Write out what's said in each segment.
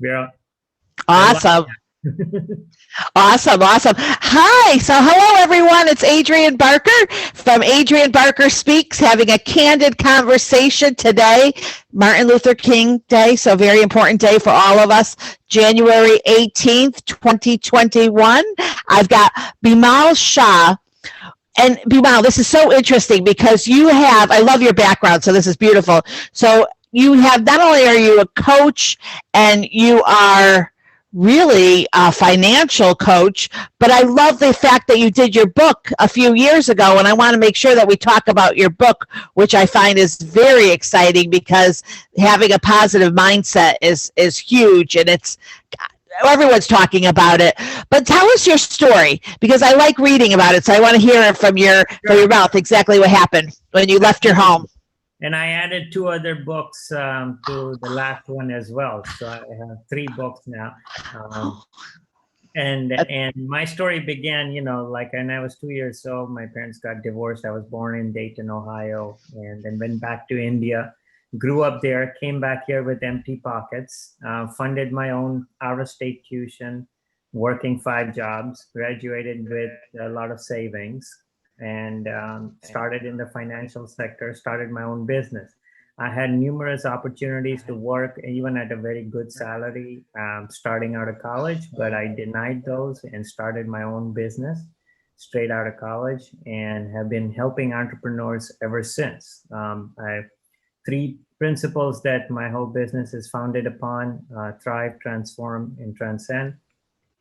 We're Awesome. Awesome. Hi. So hello, everyone. It's Adrienne Barker from Adrienne Barker Speaks, having a candid conversation today, Martin Luther King Day. So very important day for all of us. January 18th, 2021. I've got Bimal Shah. And Bimal, this is so interesting because I love your background. So this is beautiful. So you have, not only are you a coach and you are really a financial coach, but I love the fact that you did your book a few years ago, and I want to make sure that we talk about your book, which I find is very exciting because having a positive mindset is huge, and everyone's talking about it. But tell us your story, because I like reading about it, so I want to hear it from your mouth, exactly what happened when you left your home. And I added 2 other books to the last one as well. So I have 3 books now. And my story began, like when I was 2 years old, my parents got divorced. I was born in Dayton, Ohio, and then went back to India, grew up there, came back here with empty pockets, funded my own out-of-state tuition, working 5 jobs, graduated with a lot of savings, and started in the financial sector, started my own business. I had numerous opportunities to work even at a very good salary starting out of college, but I denied those and started my own business straight out of college, and have been helping entrepreneurs ever since. I have 3 principles that my whole business is founded upon: Thrive, Transform, and Transcend.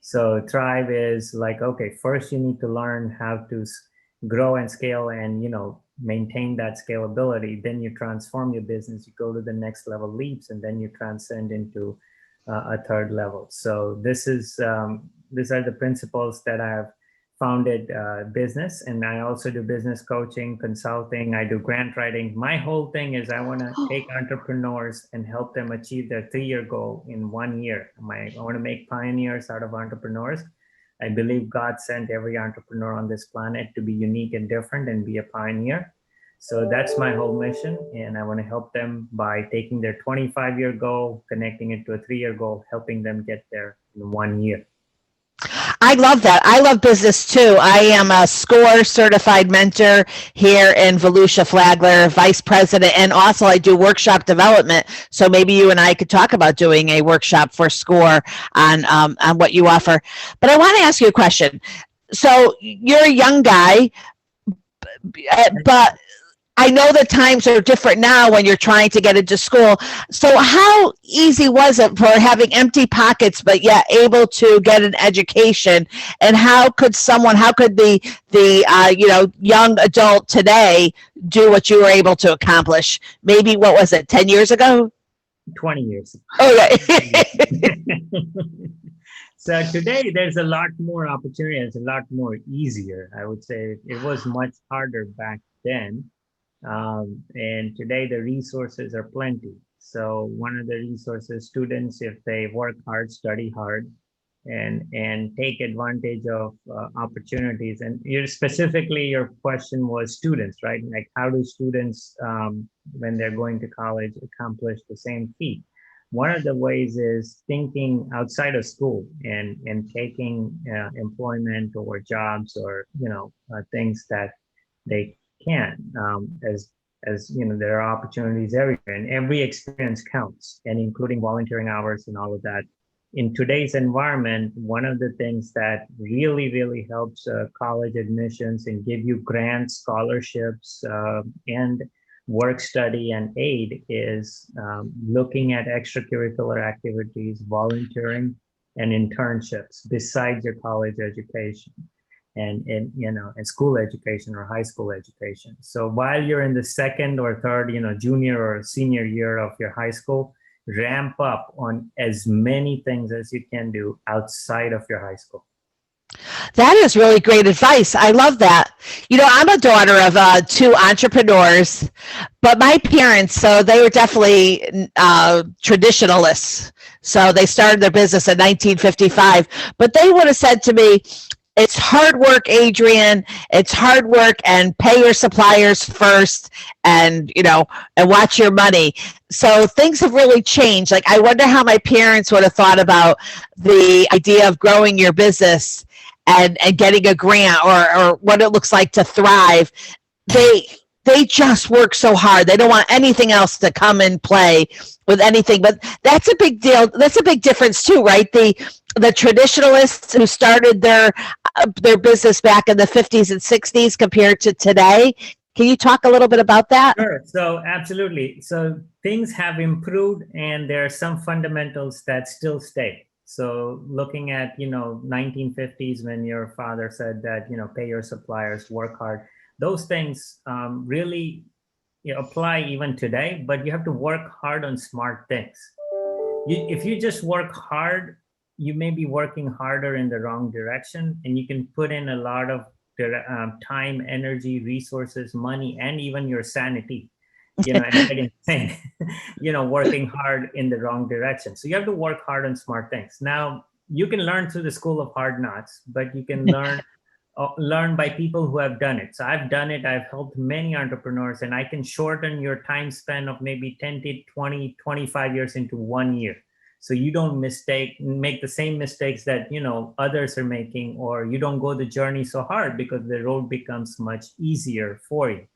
So Thrive is like, okay, first you need to learn how to grow and scale and maintain that scalability. Then you transform your business, you go to the next level leaps, and then you transcend into a 3rd level. So these are the principles that I have founded business. And I also do business coaching, consulting, I do grant writing. My whole thing is I want to take entrepreneurs and help them achieve their 3-year goal in 1 year. I want to make pioneers out of entrepreneurs. I believe God sent every entrepreneur on this planet to be unique and different and be a pioneer. So that's my whole mission. And I want to help them by taking their 25-year goal, connecting it to a 3-year goal, helping them get there in 1 year. I love that. I love business too. I am a SCORE certified mentor here in Volusia Flagler, vice president, and also I do workshop development. So maybe you and I could talk about doing a workshop for SCORE on what you offer. But I want to ask you a question. So you're a young guy, but I know that times are different now when you're trying to get into school. So how easy was it for having empty pockets, but yet able to get an education? And how could the young adult today do what you were able to accomplish? Maybe, what was it, 10 years ago? 20 years ago. Okay. So today there's a lot more opportunity. It's a lot more easier. I would say it was much harder back then. And today the resources are plenty. So one of the resources, students, if they work hard, study hard, and take advantage of opportunities. And specifically your question was students, right? Like, how do students, when they're going to college, accomplish the same feat? One of the ways is thinking outside of school and taking employment or jobs or things that they can, as there are opportunities everywhere, and every experience counts, and including volunteering hours and all of that. In today's environment, one of the things that really helps college admissions and give you grants, scholarships, and work study and aid is looking at extracurricular activities, volunteering, and internships besides your college education. And school education or high school education. So while you're in the 2nd or 3rd, junior or senior year of your high school, ramp up on as many things as you can do outside of your high school. That is really great advice. I love that. I'm a daughter of 2 entrepreneurs, but my parents, so they were definitely traditionalists. So they started their business in 1955, but they would have said to me, it's hard work, Adrienne. It's hard work, and pay your suppliers first, and and watch your money. So things have really changed. Like, I wonder how my parents would have thought about the idea of growing your business and getting a grant, or what it looks like to thrive. They just work so hard. They don't want anything else to come and play with anything. But that's a big deal. That's a big difference too, right? The traditionalists who started their business back in the 50s and 60s compared to today. Can you talk a little bit about that? Sure. So absolutely. So things have improved, and there are some fundamentals that still stay. So looking at 1950s, when your father said that pay your suppliers, work hard, those things really apply even today. But you have to work hard on smart things. If you just work hard, you may be working harder in the wrong direction, and you can put in a lot of time, energy, resources, money, and even your sanity, and get insane, working hard in the wrong direction. So you have to work hard on smart things. Now, you can learn through the school of hard knocks, but you can learn by people who have done it. So I've done it. I've helped many entrepreneurs, and I can shorten your time span of maybe 10 to 20, 25 years into 1 year. So you don't make the same mistakes that others are making, or you don't go the journey so hard because the road becomes much easier for you.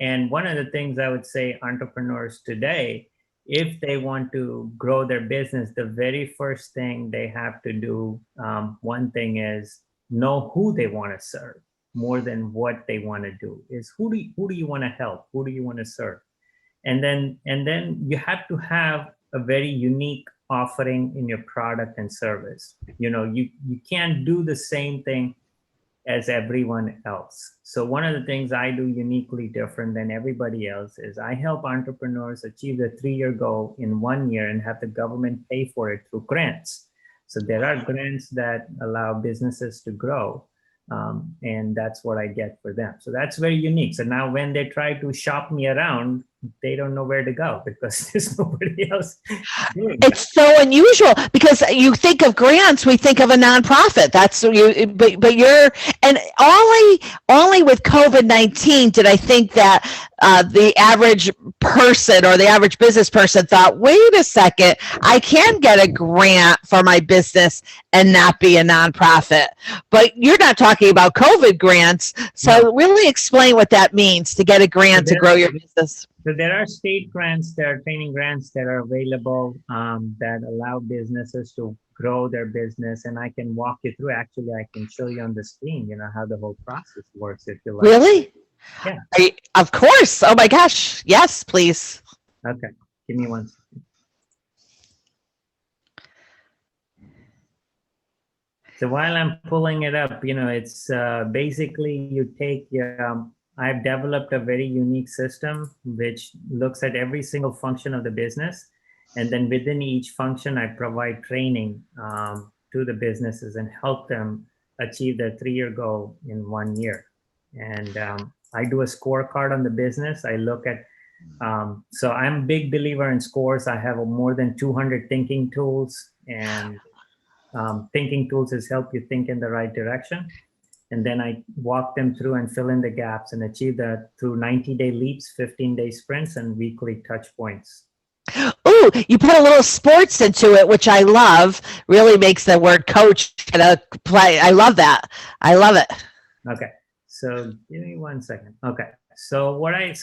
And one of the things I would say, entrepreneurs today, if they want to grow their business, the very first thing they have to do, one thing is know who they want to serve more than what they want to do. Is who do you want to help? Who do you want to serve? And then you have to have a very unique offering in your product and service. You can't do the same thing as everyone else. So one of the things I do uniquely different than everybody else is I help entrepreneurs achieve the 3-year goal in 1 year and have the government pay for it through grants. So there are grants that allow businesses to grow, and that's what I get for them. So that's very unique. So now when they try to shop me around, they don't know where to go because there's nobody else doing that. It's so unusual, because you think of grants, we think of a nonprofit. That's you, but you're, and only with COVID-19 did I think that the average person or the average business person thought, wait a second, I can get a grant for my business and not be a nonprofit. But you're not talking about COVID grants. So really explain what that means to get a grant to grow your business. So there are state grants, there are training grants that are available that allow businesses to grow their business. And I can walk you through, actually, I can show you on the screen, how the whole process works if you like. Really? Yeah. Of course. Oh my gosh. Yes, please. Okay. Give me 1 second. So while I'm pulling it up, it's basically you take I've developed a very unique system which looks at every single function of the business. And then within each function, I provide training to the businesses and help them achieve their 3-year goal in 1 year. And I do a scorecard on the business. I look at, so I'm a big believer in scores. I have more than 200 thinking tools, and thinking tools is help you think in the right direction. And then I walk them through and fill in the gaps and achieve that through 90-day leaps, 15-day sprints, and weekly touch points. Ooh, you put a little sports into it, which I love. Really makes the word coach play. I love that. I love it. Okay. So give me 1 second. Okay. So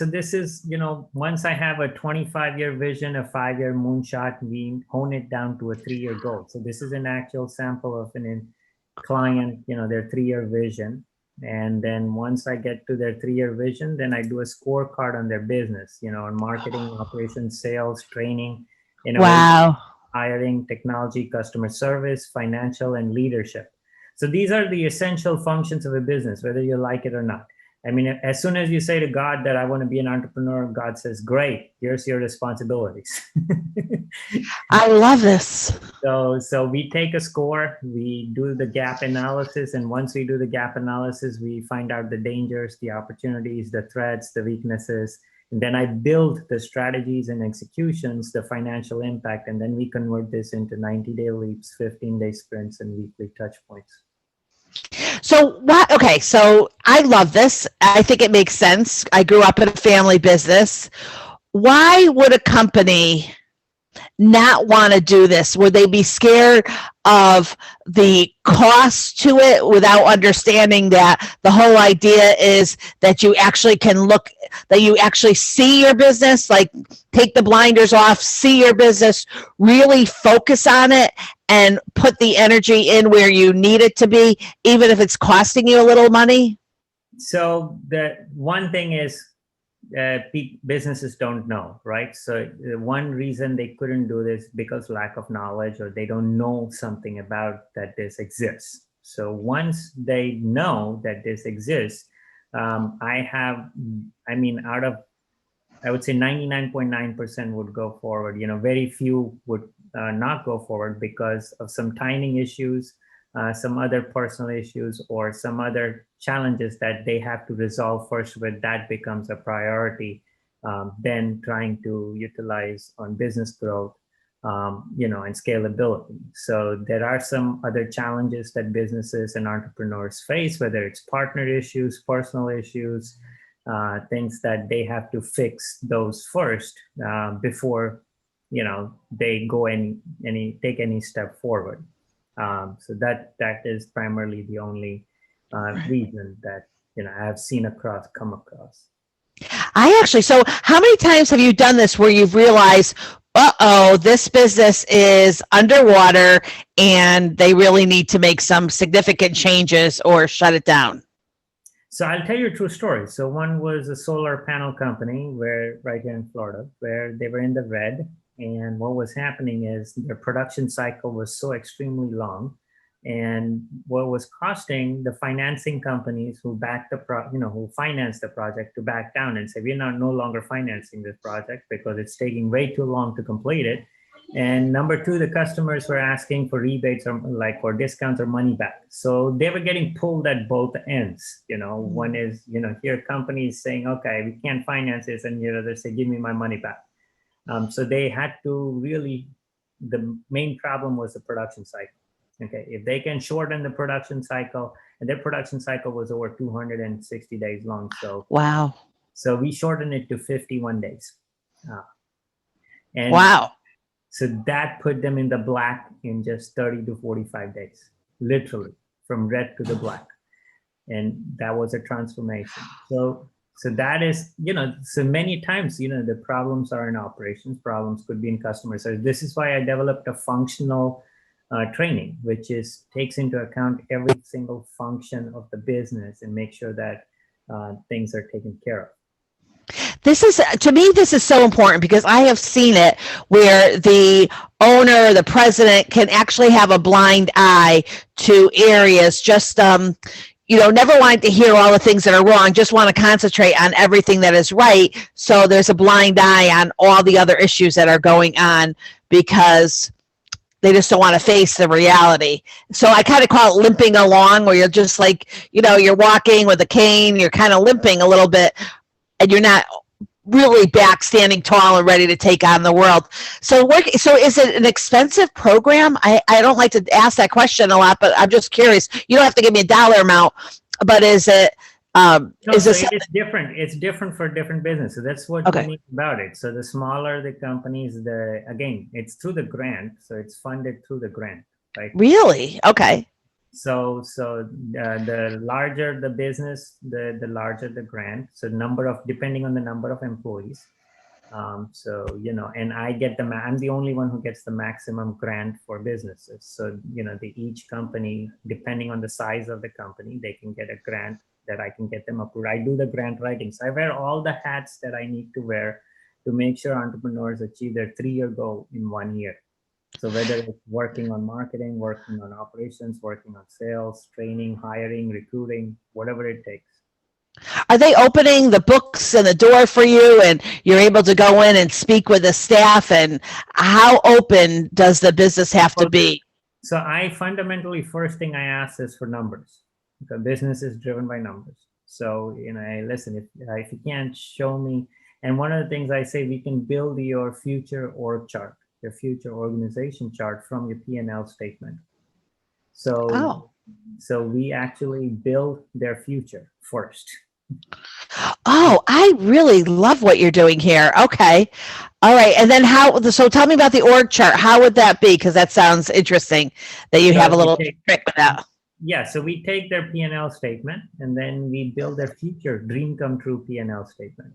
this is, once I have a 25-year vision, a 5-year moonshot, we hone it down to a 3-year goal. So this is an actual sample of an client, their 3-year vision. And then once I get to their 3-year vision, then I do a scorecard on their business, on marketing, operations, sales, training, Wow. hiring, technology, customer service, financial, and leadership. So these are the essential functions of a business, whether you like it or not. I mean, as soon as you say to God that I want to be an entrepreneur, God says, great, here's your responsibilities. I love this. So we take a score, we do the gap analysis, and once we do the gap analysis, we find out the dangers, the opportunities, the threats, the weaknesses, and then I build the strategies and executions, the financial impact, and then we convert this into 90-day leaps, 15-day sprints, and weekly touch points. So what? Okay, so I love this. I think it makes sense. I grew up in a family business. Why would a company not want to do this? Would they be scared of the cost to it without understanding that the whole idea is that you actually can look, that you actually see your business, like take the blinders off, see your business, really focus on it and put the energy in where you need it to be, even if it's costing you a little money? So the one thing is businesses don't know, right? So one reason they couldn't do this because lack of knowledge, or they don't know something about that this exists. So once they know that this exists, out of, I would say 99.9% would go forward. Very few would not go forward because of some timing issues, some other personal issues, or some other challenges that they have to resolve first, where that becomes a priority, then trying to utilize on business growth, and scalability. So there are some other challenges that businesses and entrepreneurs face, whether it's partner issues, personal issues, things that they have to fix those first before they go take any step forward. So that is primarily the only reason that I have come across. So how many times have you done this where you've realized, uh-oh, this business is underwater and they really need to make some significant changes or shut it down? So I'll tell you a true story. So one was a solar panel company right here in Florida, where they were in the red. And what was happening is their production cycle was so extremely long. And what was costing the financing companies who backed who financed the project to back down and say, we're no longer financing this project because it's taking way too long to complete it. And number two, the customers were asking for rebates or discounts or money back. So they were getting pulled at both ends. One is, here companies saying, okay, we can't finance this. And, they say, give me my money back. So they had to the main problem was the production cycle. Okay, if they can shorten the production cycle, and their production cycle was over 260 days long. So wow. So we shortened it to 51 days. And wow. So that put them in the black in just 30 to 45 days, literally from red to the black. And that was a transformation. So that is, so many times, the problems are in operations, problems could be in customer service. This is why I developed a functional training, which takes into account every single function of the business and make sure that things are taken care of. To me, this is so important because I have seen it where the owner, the president can actually have a blind eye to areas, just, never wanting to hear all the things that are wrong, just want to concentrate on everything that is right. So there's a blind eye on all the other issues that are going on because they just don't want to face the reality. So I kind of call it limping along, where you're just like, you're walking with a cane, you're kind of limping a little bit, and you're not really back standing tall and ready to take on the world. So is it an expensive program? I don't like to ask that question a lot, but I'm just curious. You don't have to give me a dollar amount, but is it it's different. It's different for different businesses. That's what okay. unique about it. So the smaller the companies, again, it's through the grant. So it's funded through the grant, right? Really? Okay. So the larger the business, the larger the grant. So depending on the number of employees. And I'm the only one who gets the maximum grant for businesses. So, each company, depending on the size of the company, they can get a grant that I can get them approved. I do the grant writing. So I wear all the hats that I need to wear to make sure entrepreneurs achieve their 3-year goal in 1 year. So whether it's working on marketing, working on operations, working on sales, training, hiring, recruiting, whatever it takes. Are they opening the books and the door for you, and you're able to go in and speak with the staff? And how open does the business have to be? So I fundamentally, first thing I ask is for numbers. The business is driven by numbers. So, listen, if you can't show me, and one of the things I say, we can build your future org chart, your future organization chart from your P&L statement. Oh. So we actually build their future first. Oh, I really love what you're doing here. Okay. All right. And then so tell me about the org chart. How would that be? Because that sounds interesting that you have a little trick with that. Yeah. So we take their P&L statement and then we build their future dream come true P&L statement.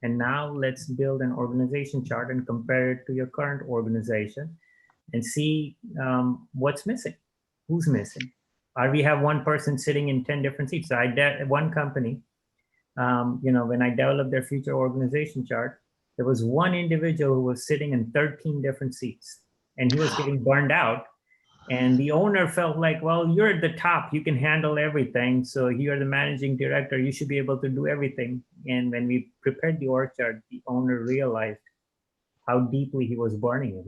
And now let's build an organization chart and compare it to your current organization and see what's missing. Who's missing? Or we have one person sitting in 10 different seats. So one company, when I developed their future organization chart, there was one individual who was sitting in 13 different seats and he was getting burned out. And the owner felt like, well, you're at the top, you can handle everything. So you're the managing director, you should be able to do everything. And when we prepared the org chart, the owner realized how deeply he was burning him.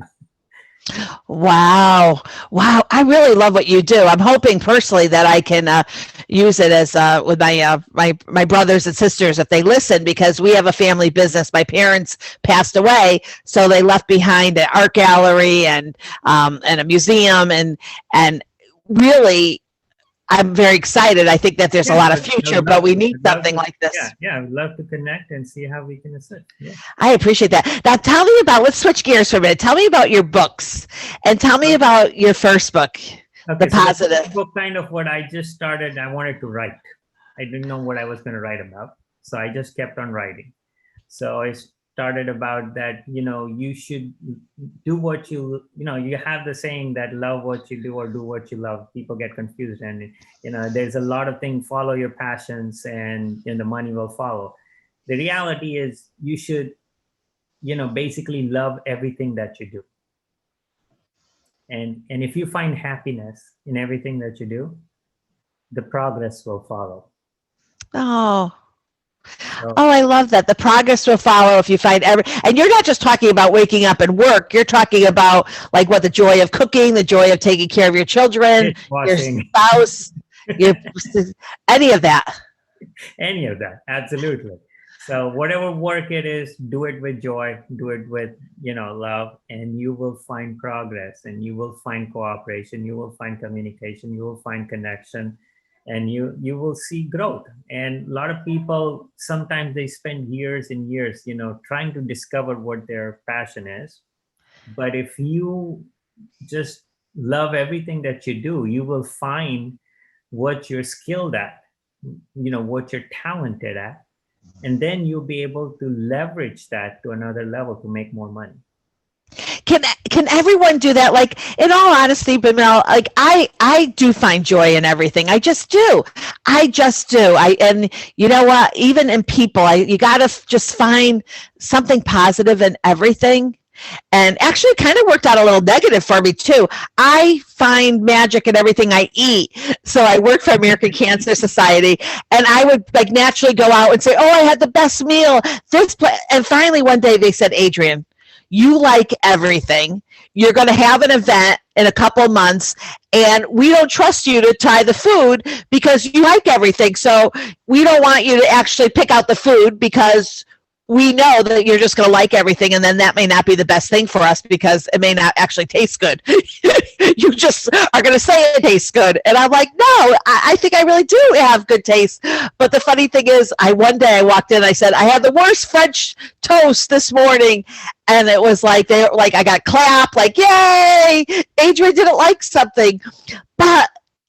Wow. Wow. I really love what you do. I'm hoping personally that I can use it as with my brothers and sisters if they listen, because we have a family business. My parents passed away, so they left behind an art gallery and a museum, and really I'm very excited. I think that there's a lot of future, but we need something like this. Yeah, I'd love to connect and see how we can assist. Yeah. I appreciate that. Now tell me let's switch gears for a minute. Tell me about your books and tell me about your first book, The Positive. The book kind of what I just started, I wanted to write. I didn't know what I was going to write about. So I just kept on writing. So I started about that, you should do what you have the saying that love what you do or do what you love. People get confused, and there's a lot of things, follow your passions and the money will follow. The reality is you should basically love everything that you do, and if you find happiness in everything that you do, the progress will follow. Oh, I love that. The progress will follow if you find and you're not just talking about waking up and work. You're talking about like the joy of cooking, the joy of taking care of your children, your spouse, any of that. Any of that. Absolutely. So whatever work it is, do it with joy, do it with, love, and you will find progress, and you will find cooperation, you will find communication, you will find connection, and you will see growth. And a lot of people, sometimes they spend years and years, trying to discover what their passion is. But if you just love everything that you do, you will find what you're skilled at, what you're talented at, and then you'll be able to leverage that to another level to make more money. Can everyone do that? Like, in all honesty, Bimal, like I do find joy in everything. I just do. And you know what? Even in people, you got to just find something positive in everything. And actually it kind of worked out a little negative for me too. I find magic in everything I eat. So I work for American Cancer Society, and I would like naturally go out and say, oh, I had the best meal. And finally one day they said, Adrienne, you like everything. You're going to have an event in a couple months, and we don't trust you to try the food because you like everything. So we don't want you to actually pick out the food because we know that you're just going to like everything, and then that may not be the best thing for us because it may not actually taste good. You just are going to say it tastes good. And I'm like, no, I think I really do have good taste. But the funny thing is, one day I walked in, I said, I had the worst French toast this morning. And it was like, I got clapped, like, yay, Adrienne didn't like something. But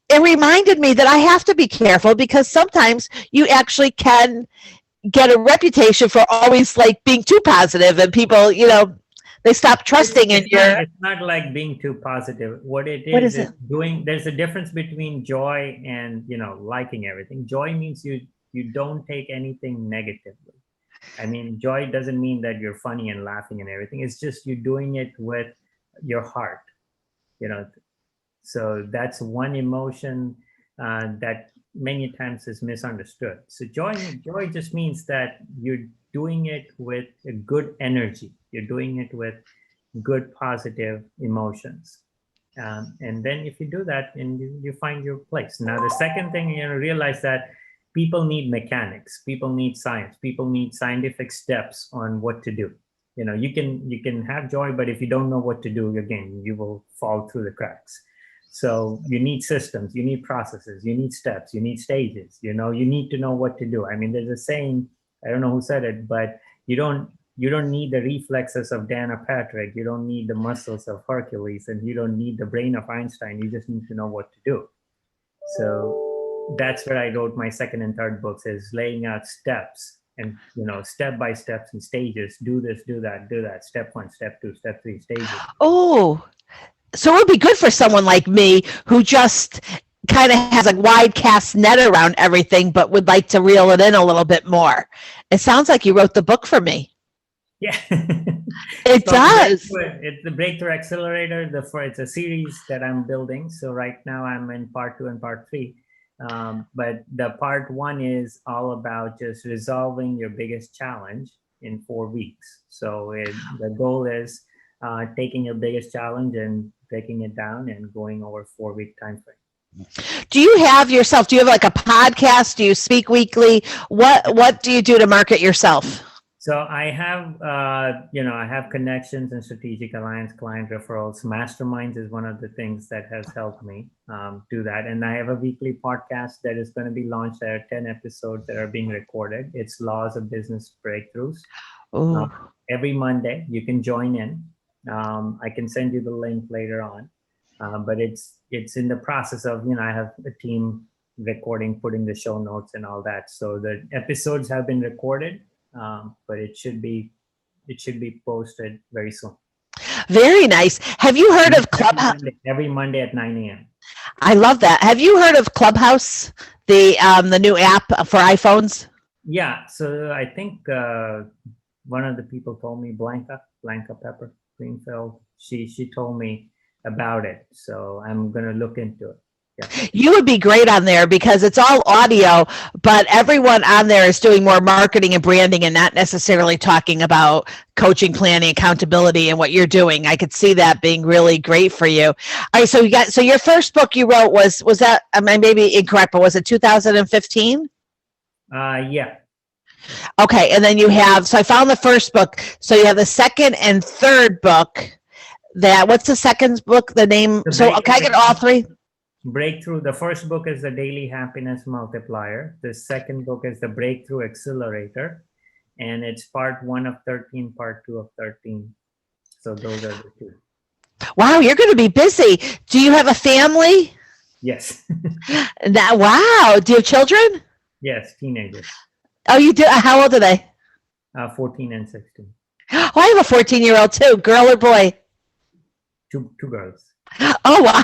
it reminded me that I have to be careful because sometimes you actually can get a reputation for always like being too positive, and people, they stop trusting in your. It's not like being too positive. What is doing. There's a difference between joy and liking everything. Joy means you don't take anything negatively. I mean, joy doesn't mean that you're funny and laughing and everything. It's just you're doing it with your heart. So that's one emotion that many times is misunderstood. So joy just means that you're doing it with a good energy. You're doing it with good positive emotions. And then if you do that, and you find your place. Now, the second thing, realize that people need mechanics, people need science, people need scientific steps on what to do. You can have joy, but if you don't know what to do, again, you will fall through the cracks. So you need systems, you need processes, you need steps, you need stages, you need to know what to do. I mean, there's a saying, I don't know who said it, but you don't need the reflexes of Dan or Patrick. You don't need the muscles of Hercules, and you don't need the brain of Einstein. You just need to know what to do. So that's where I wrote my second and third books, is laying out steps and, step by steps and stages. Do this, do that, do that. Step 1, step 2, step 3, stages. Oh, so it would be good for someone like me who just kind of has a wide cast net around everything, but would like to reel it in a little bit more. It sounds like you wrote the book for me. Yeah. It does. It's the Breakthrough Accelerator. It's a series that I'm building. So right now I'm in part 2 and part 3. But the part 1 is all about just resolving your biggest challenge in 4 weeks. So the goal is taking your biggest challenge and breaking it down and going over 4-week time frame. Do you have like a podcast? Do you speak weekly? What do you do to market yourself? So I have, I have connections and strategic alliance, client referrals. Masterminds is one of the things that has helped me do that. And I have a weekly podcast that is going to be launched. There are 10 episodes that are being recorded. It's Laws of Business Breakthroughs. Every Monday, you can join in. I can send you the link later on. But it's in the process of, I have a team recording, putting the show notes and all that. So the episodes have been recorded. But it should be posted very soon. Very nice. Have you heard of Clubhouse? Every Monday at 9 a.m. I love that. Have you heard of Clubhouse, the new app for iPhones? Yeah. So I think one of the people told me, Blanca Pepper Greenfield. She told me about it. So I'm gonna look into it. Yeah. You would be great on there because it's all audio, but everyone on there is doing more marketing and branding and not necessarily talking about coaching, planning, accountability, and what you're doing. I could see that being really great for you. All right, so your first book you wrote was that, I mean, maybe incorrect, but was it 2015? Yeah. Okay, and then so I found the first book. So you have the second and third book. What's the second book? The name? So can I get all three? Breakthrough. The first book is the Daily Happiness Multiplier. The second book is the Breakthrough Accelerator, and it's part 1 of 13, part 2 of 13. So those are the 2. Wow, you're going to be busy. Do you have a family? Yes. Wow. Do you have children? Yes, teenagers. Oh, you do? How old are they? 14 and 16. Oh, I have a 14-year-old too. Girl or boy? Two girls. Oh, wow.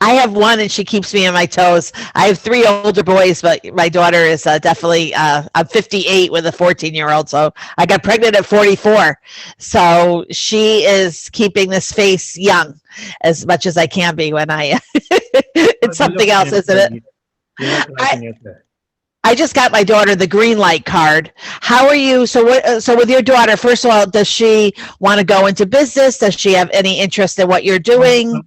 I have one and she keeps me on my toes. I have 3 older boys, but my daughter is definitely, I'm 58 with a 14-year-old. So I got pregnant at 44. So she is keeping this face young as much as I can be when it's something else, isn't it? You look like you're good. I just got my daughter the green light card. How are you? So with your daughter, first of all, does she want to go into business? Does she have any interest in what you're doing?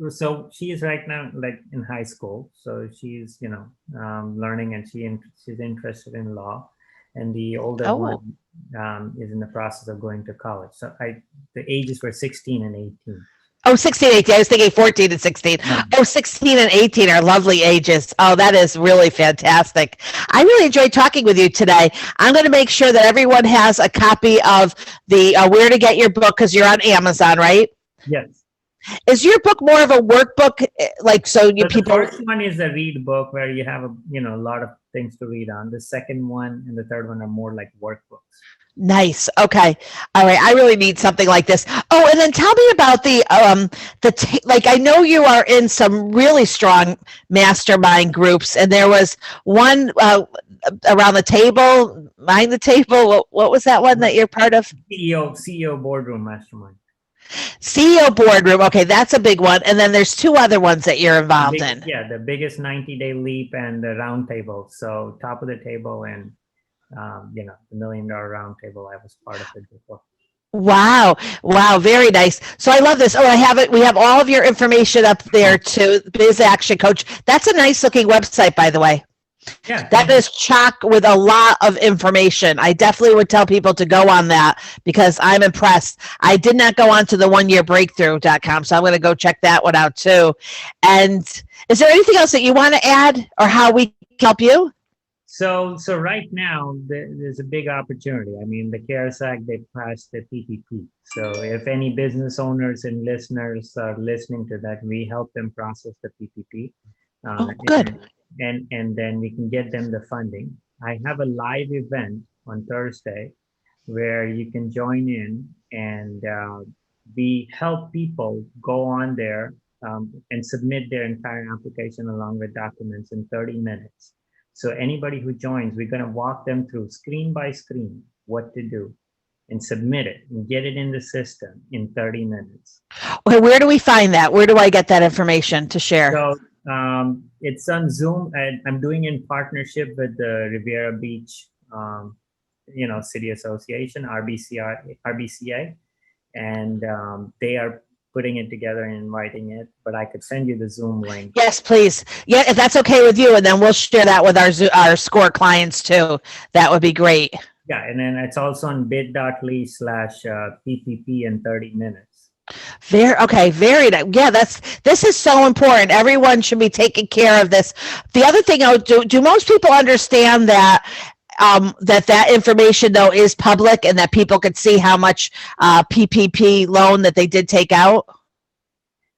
So she is right now like in high school. So she's, learning, and she's interested in law. And the older one is in the process of going to college. So the ages were 16 and 18. Oh, 16, 18. I was thinking 14 and 16. Oh, 16 and 18 are lovely ages. Oh, that is really fantastic. I really enjoyed talking with you today. I'm going to make sure that everyone has a copy of the Where to Get Your Book, because you're on Amazon, right? Yes. Is your book more of a workbook? The first one is a read book where you have a lot of things to read on. The second one and the third one are more like workbooks. Nice. Okay. All right. I really need something like this. Oh, and then tell me about I know you are in some really strong mastermind groups, and there was one around the table, behind the table. What was that one that you're part of? CEO Boardroom Mastermind. CEO Boardroom. Okay. That's a big one. And then there's 2 other ones that you're involved in. Yeah. The biggest 90-day leap and the round table. So top of the table and the $1 million round table. I was part of it before. Wow. Very nice. So I love this. Oh, I have it. We have all of your information up there too. Biz Action Coach. That's a nice looking website, by the way. Yeah. That is chock with a lot of information. I definitely would tell people to go on that because I'm impressed. I did not go on to the oneyearbreakthrough.com, so I'm going to go check that one out too. And is there anything else that you want to add or how we can help you? So right now there's a big opportunity. I mean, the CARES Act, they passed the PPP. So if any business owners and listeners are listening to that, we help them process the PPP. Good. And then we can get them the funding. I have a live event on Thursday where you can join in, and we help people go on there and submit their entire application along with documents in 30 minutes. So anybody who joins, we're going to walk them through screen by screen what to do and submit it and get it in the system in 30 minutes. Okay, where do we find that? Where do I get that information to share? So it's on Zoom, and I'm doing in partnership with the Riviera Beach, City Association, RBCA, and they are putting it together and inviting it. But I could send you the Zoom link. Yes, please. Yeah, if that's okay with you, and then we'll share that with our SCORE clients too. That would be great. Yeah, and then it's also on bit.ly/PPP in 30 minutes. Very nice. Yeah, this is so important. Everyone should be taking care of this. The other thing, do most people understand that that information though is public and that people could see how much PPP loan that they did take out?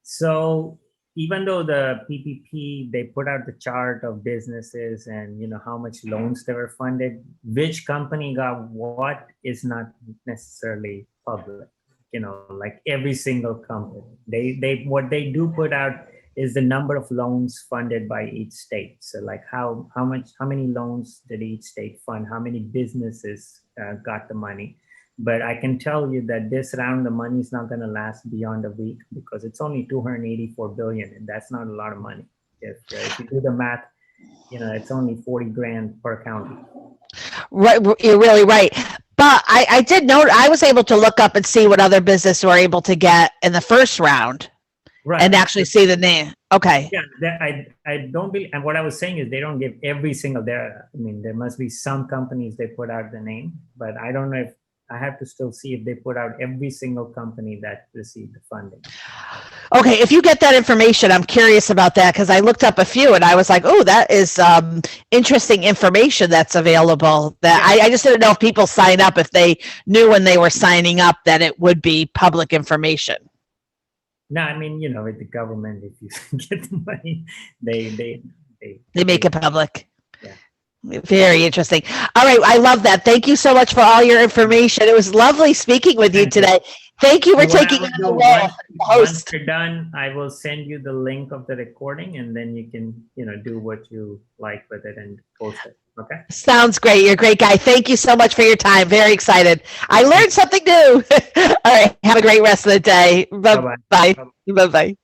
So even though the PPP, they put out the chart of businesses and how much loans they were funded, which company got what is not necessarily public. Like every single company, they what they do put out is the number of loans funded by each state. So like how many loans did each state fund? How many businesses got the money? But I can tell you that this round, the money is not going to last beyond a week because it's only 284 billion, and that's not a lot of money. If you do the math, it's only 40 grand per county. Right, you're really right. But I did note, I was able to look up and see what other businesses were able to get in the first round, right, and actually see the name. Okay. Yeah, I don't believe, and what I was saying is they don't give every single there. I mean, there must be some companies they put out the name, but I don't know if I have to still see if they put out every single company that received the funding. Okay, if you get that information, I'm curious about that because I looked up a few and I was like, oh, that is interesting information that's available. That I just didn't know if people sign up, if they knew when they were signing up that it would be public information. No, I mean, with the government, if you get the money, they make it public. Very interesting. All right. I love that. Thank you so much for all your information. It was lovely speaking with you today. Thank you for taking on the role. Once you're done, I will send you the link of the recording, and then you can, do what you like with it and post it. Okay. Sounds great. You're a great guy. Thank you so much for your time. Very excited. I learned something new. All right. Have a great rest of the day. Bye-bye. Bye-bye.